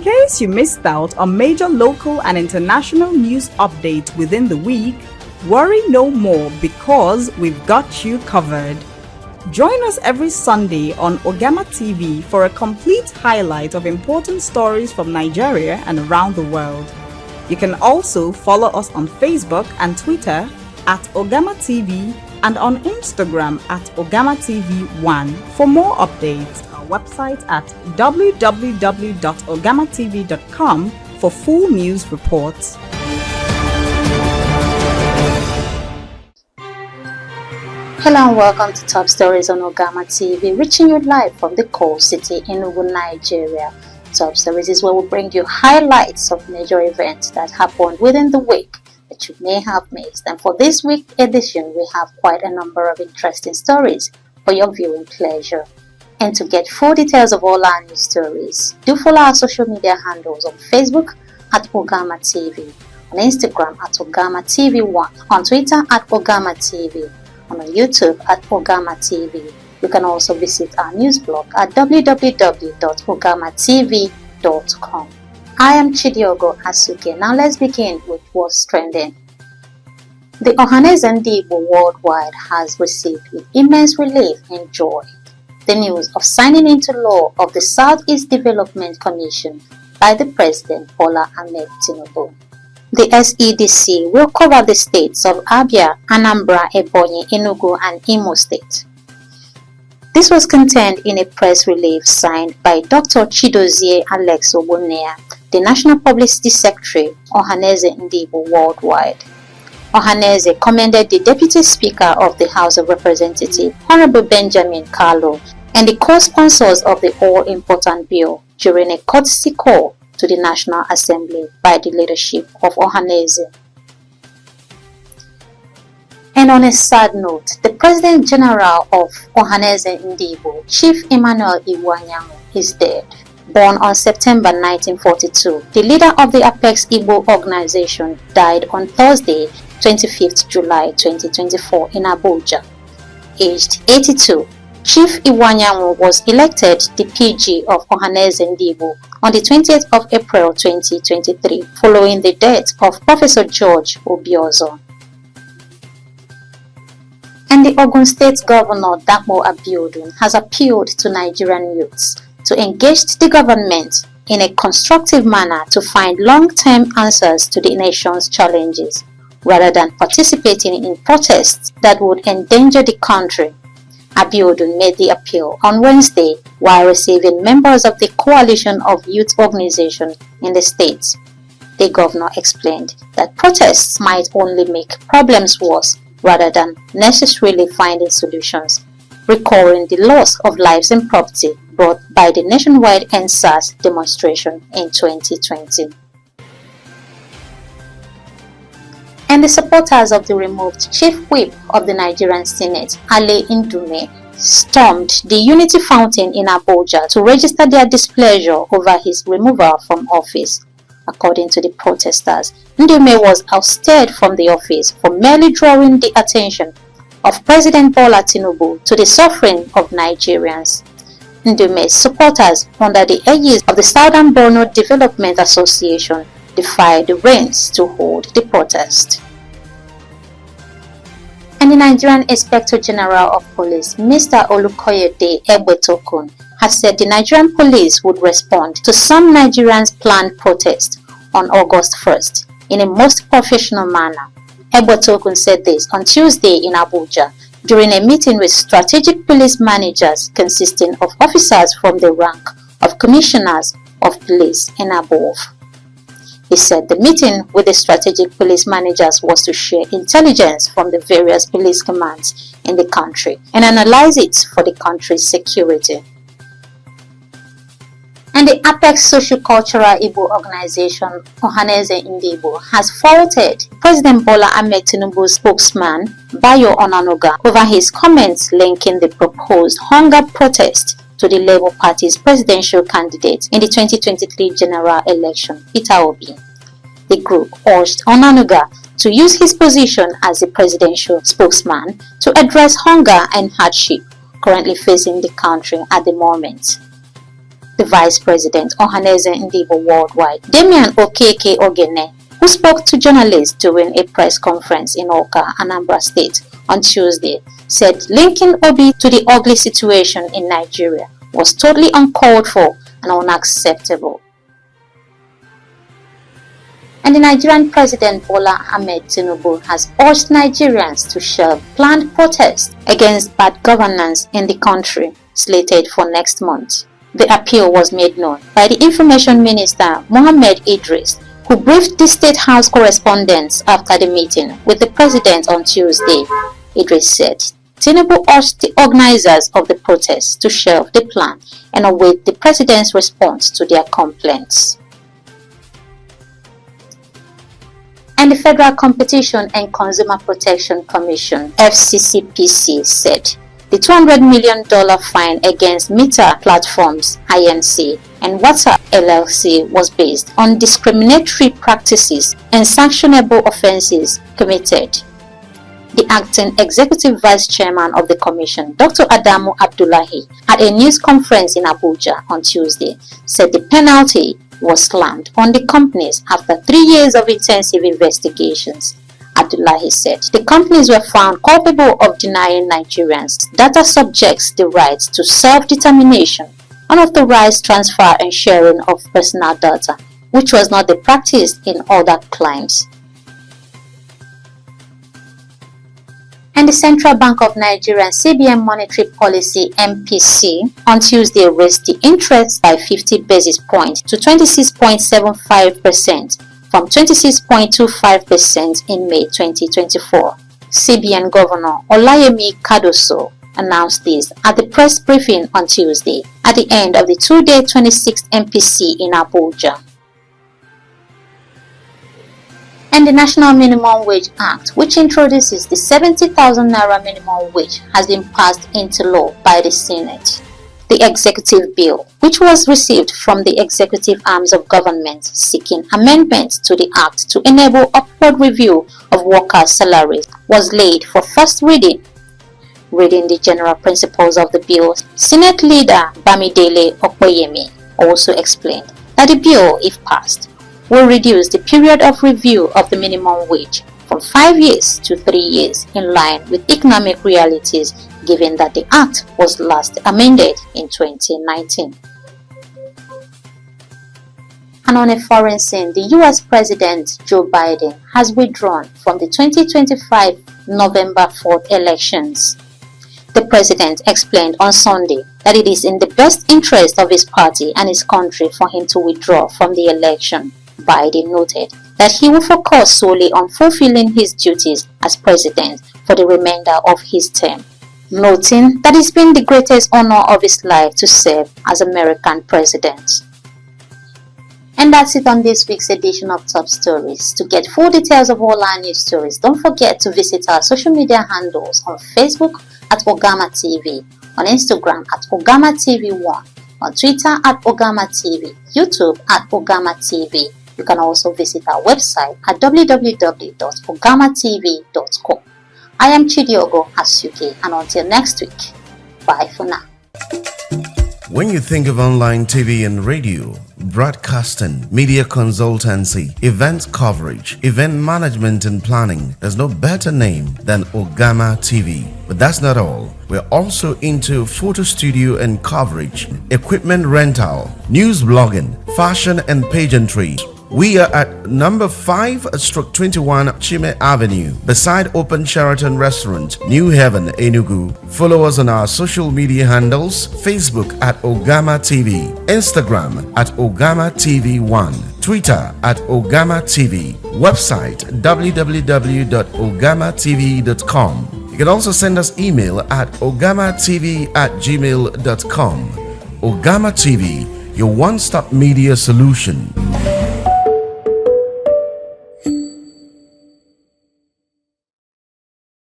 case you missed out on major local and international news updates within the week, worry no more because we've got you covered. Join us every Sunday on Ugamatv for a complete highlight of important stories from Nigeria and around the world. You can also follow us on Facebook and Twitter at Ugamatv and on Instagram at Ugamatv1 for more updates. Our website at www.ugamatv.com for full news reports. Hello and welcome to Top Stories on Ugamatv, reaching you live from the core city in Ugu, Nigeria. Top Stories is where we bring you highlights of major events that happened within the week that you may have missed. And for this week's edition, we have quite a number of interesting stories for your viewing pleasure. And to get full details of all our news stories, do follow our social media handles on Facebook at Ugamatv, on Instagram at Ugamatv1, on Twitter at Ugamatv, on YouTube at Ugamatv. You can also visit our news blog at www.ugamatv.com. I am Chidiogo Asuke. Now let's begin with what's trending. The Ohaneze Ndigbo worldwide has received with immense relief and joy the news of signing into law of the Southeast Development Commission by the President Bola Ahmed Tinubu. The SEDC will cover the states of Abia, Anambra, Ebonyi, Enugu, and Imo State. This was contained in a press release signed by Dr. Chidozie Alex Ogbonnaya, the National Publicity Secretary, Ohaneze Ndigbo Worldwide. Ohaneze commended the Deputy Speaker of the House of Representatives, Honorable Benjamin Kalu, and the co-sponsors of the all-important bill during a courtesy call to the National Assembly by the leadership of Ohaneze. And on a sad note, the President General of Ohaneze Ndigbo, Chief Emmanuel Iwuanyanwu, is dead. Born on September 1942, the leader of the Apex Igbo organization died on Thursday, 25th July 2024 in Abuja. Aged 82, Chief Iwuanyanwu was elected the PG of Ohaneze Ndigbo on the 20th of April 2023 following the death of Professor George Obiozo. And the Ogun State Governor Dapo Abiodun has appealed to Nigerian youths to engage the government in a constructive manner to find long-term answers to the nation's challenges, rather than participating in protests that would endanger the country. Abiodun made the appeal on Wednesday while receiving members of the coalition of youth organizations in the state. The governor explained that protests might only make problems worse rather than necessarily finding solutions, recalling the loss of lives and property brought by the nationwide EndSARS demonstration in 2020. And the supporters of the removed Chief Whip of the Nigerian Senate, Ale Ndume, stormed the Unity Fountain in Abuja to register their displeasure over his removal from office. According to the protesters, Ndume was ousted from the office for merely drawing the attention of President Bola Tinubu to the suffering of Nigerians. Ndume's supporters, under the aegis of the Southern Borno Development Association, defied the reins to hold the protest. And the Nigerian Inspector General of Police, Mr. Olukoyede Egbetokun, has said the Nigerian police would respond to some Nigerians' planned protest on August 1st in a most professional manner. Egbetokun said this on Tuesday in Abuja during a meeting with strategic police managers consisting of officers from the rank of commissioners of police and above. He said the meeting with the strategic police managers was to share intelligence from the various police commands in the country and analyze it for the country's security. And the Apex Socio-Cultural Igbo organization, Ohaneze Ndigbo, has faulted President Bola Ahmed Tinubu's spokesman, Bayo Onanuga, over his comments linking the proposed hunger protest to the Labour Party's presidential candidate in the 2023 general election, Peter Obi. The group urged Onanuga to use his position as the presidential spokesman to address hunger and hardship currently facing the country at the moment. The Vice President, Ohaneze Ndigbo Worldwide, Damian Okeke Ogene, who spoke to journalists during a press conference in Awka, Anambra State on Tuesday, said linking Obi to the ugly situation in Nigeria was totally uncalled for and unacceptable. And the Nigerian President Bola Ahmed Tinubu has urged Nigerians to shelve planned protests against bad governance in the country, slated for next month. The appeal was made known by the Information Minister Mohammed Idris, who briefed the State House correspondents after the meeting with the President on Tuesday. Idris said Tinubu urged the organizers of the protests to shelve the plan and await the President's response to their complaints. And the Federal Competition and Consumer Protection Commission, FCCPC, said the $200 million fine against Meta Platforms, INC, and WhatsApp LLC was based on discriminatory practices and sanctionable offenses committed. The acting executive vice chairman of the commission, Dr. Adamu Abdullahi, at a news conference in Abuja on Tuesday, said the penalty was slammed on the companies after 3 years of intensive investigations. Abdullahi said the companies were found culpable of denying Nigerians data subjects the right to self-determination, unauthorized transfer and sharing of personal data, which was not the practice in other claims. And the Central Bank of Nigeria CBN Monetary Policy MPC on Tuesday raised the interest by 50 basis points to 26.75% from 26.25% in May 2024. CBN Governor Olayemi Kadoso announced this at the press briefing on Tuesday at the end of the two-day 26th MPC in Abuja. And the National Minimum Wage Act, which introduces the 70,000 naira minimum wage, has been passed into law by the Senate. The executive bill, which was received from the executive arms of government seeking amendments to the act to enable upward review of workers' salaries, was laid for first reading. Reading the general principles of the bill, Senate leader Bamidele Okoyemi also explained that the bill, if passed, will reduce the period of review of the minimum wage from 5 years to 3 years, in line with economic realities, given that the act was last amended in 2019. And on a foreign scene, the US President Joe Biden has withdrawn from the 2025 November 4th elections. The president explained on Sunday that it is in the best interest of his party and his country for him to withdraw from the election. Biden noted that he will focus solely on fulfilling his duties as president for the remainder of his term, noting that it's been the greatest honor of his life to serve as American president. And that's it on this week's edition of Top Stories. To get full details of all our news stories, don't forget to visit our social media handles on Facebook at Ugamatv, on Instagram at Ugamatv1, on Twitter at Ugamatv, YouTube at Ugamatv. You can also visit our website at www.ugamatv.com. I am Chidiogo Asuke, and until next week, bye for now. When you think of online TV and radio, broadcasting, media consultancy, event coverage, event management and planning, there's no better name than Ugamatv. But that's not all. We're also into photo studio and coverage, equipment rental, news blogging, fashion and pageantry. We are at number 5/21 Chime Avenue, beside Open Sheraton Restaurant, New Haven, Enugu. Follow us on our social media handles: Facebook at Ugamatv, Instagram at Ugamatv1, Twitter at Ugamatv, website www.ugamatv.com. You can also send us email at ugamatv@gmail.com. Ugamatv, your one-stop media solution.